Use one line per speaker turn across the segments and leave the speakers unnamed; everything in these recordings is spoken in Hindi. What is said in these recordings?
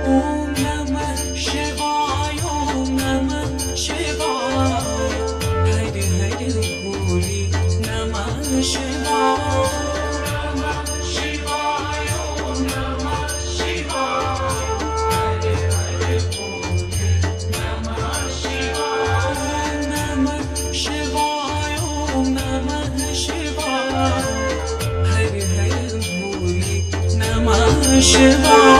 Om Namah Shivaya, Om Namah Shivaya, Hare Hare Bole Namah Shivaya, Om Namah Shivaya, Om Namah Shivaya, Hare Hare Bole Namah Shivaya, Om Namah Shivaya, Om Namah Shivaya, Hare Hare Bole Namah Shivaya.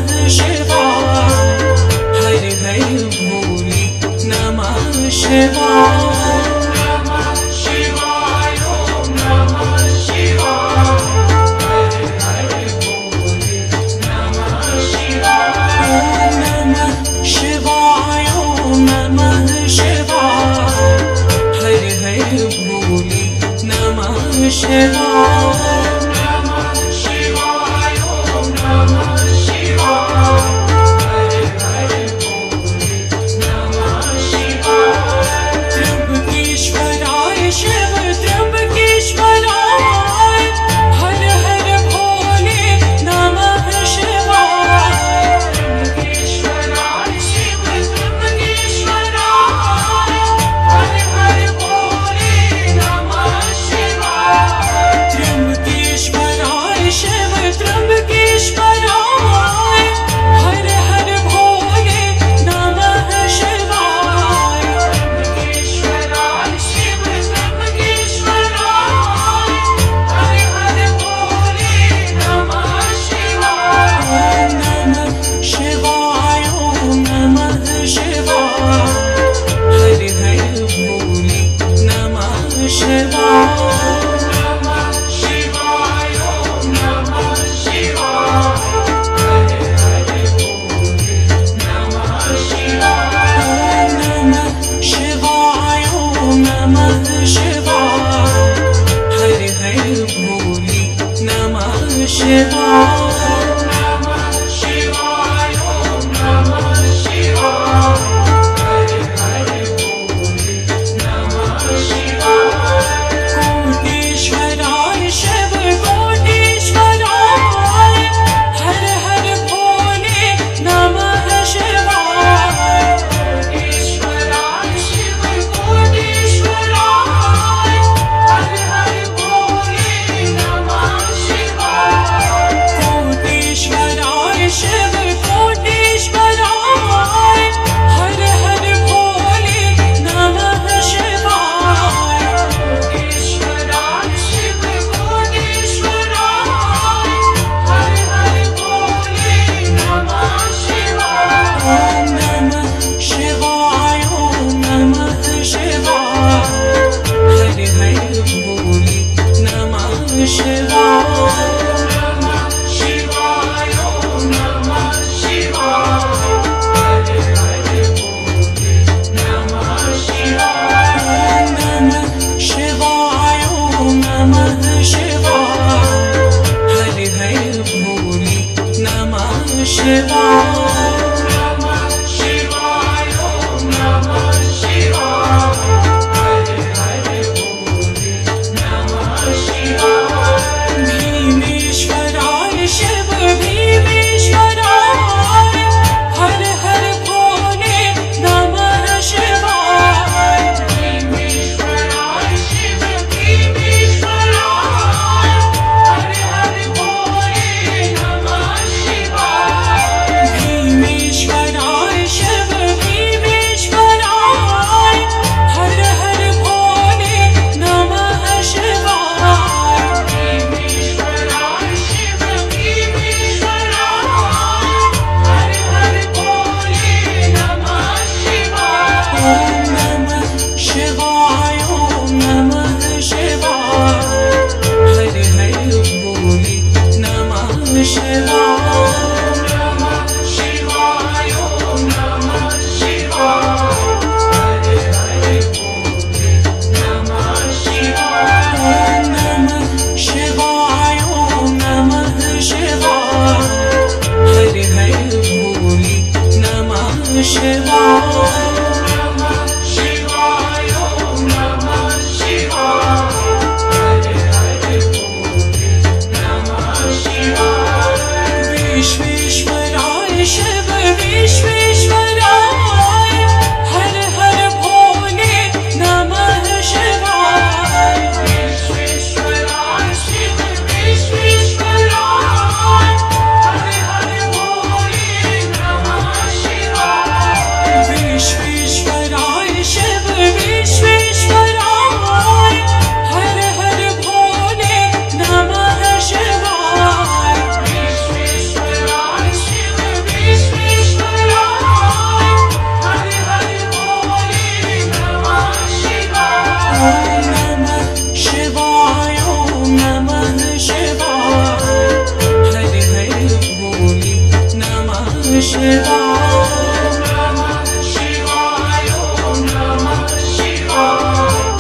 शिवाय हर हर भोले नमः शिवाय नमः शिवाय ओम नमः शिवाय हर हर भोले नमः शिवाय नमः शिवाय ओम नमः शिवाय हर हर भोले नमः शिवाय नमः शिवाय ओम नमः शिवाय हर हर भोले नमः शिवाय त्र्यंबकेश्वराय शिव त्र्यंबकेश्वराय हर हर भोले नमः शिवाय त्र्यंबकेश्वराय शिव त्र्यंबकेश्वराय हर हर भोले नमः शिवाय त्र्यंबकेश्वराय शिव त्र्यंबकेश्वराय हर हर भोले नमः शिवाय त्र्यंबकेश्वराय शिव त्र्यंबकेश्वराय हर हर भोले नमः शिवाय नमः शिवाय ओम नमः शिवाय हर हर भोले नमः शिवाय नमः शिवाय ओम नमः शिवाय हर हर भोले नमः शिवाय नमः शिवाय ओम नमः शिवाय हर हर भोले नमः शिवाय नमः शिवाय ओम नमः शिवाय हर हर भोले नमः शिवाय कोटेश्वराय शिव कोटेश्वराय हर हर भोले नमः शिवाय कोटेश्वराय शिव कोटेश्वराय हर हर भोले नमः शिवाय कोटेश्वराय शिव कोटेश्वराय हर हर भोले नमः शिवाय कोटेश्वराय शिव कोटेश्वराय हर हर भोले नमः शिवाय नमः शिवाय ओम नमः शिवाय हर हर भोले नमः शिवाय नमः शिवाय ओम नमः शिवाय हर हर भोले नमः शिवाय नमः शिवाय ओम नमः शिवाय हर हर भोले नमः शिवाय नमः शिवाय ओम नमः शिवाय हर हर भोले नमः शिवाय भीमेश्वराय शिव भीमेश्वराय हर हर भोले नमः शिवाय भीमेश्वराय शिव भीमेश्वराय हर हर भोले नमः शिवाय भीमेश्वराय शिव भीमेश्वराय हर हर भोले नमः शिवाय भीमेश्वराय शिव भीमेश्वराय हर हर भोले नमः शिवाय नमः शिवाय ओम नमः शिवाय हर हर भोले नमः शिवाय नमः शिवाय ओम नमः शिवाय हर हर भोले नमः शिवाय नमः शिवाय ओम नमः शिवाय हर हर भोले नमः शिवाय नमः शिवाय ओम नमः शिवाय हर हर भोले नमः शिवाय विश्वेश्वराय शिव विश्वेश्वराय हर हर भोले नमः शिवाय विश्वेश्वराय शिव विश्वेश्वराय हर हर भोले नमः शिवाय Shiva, Om Namah Shiva.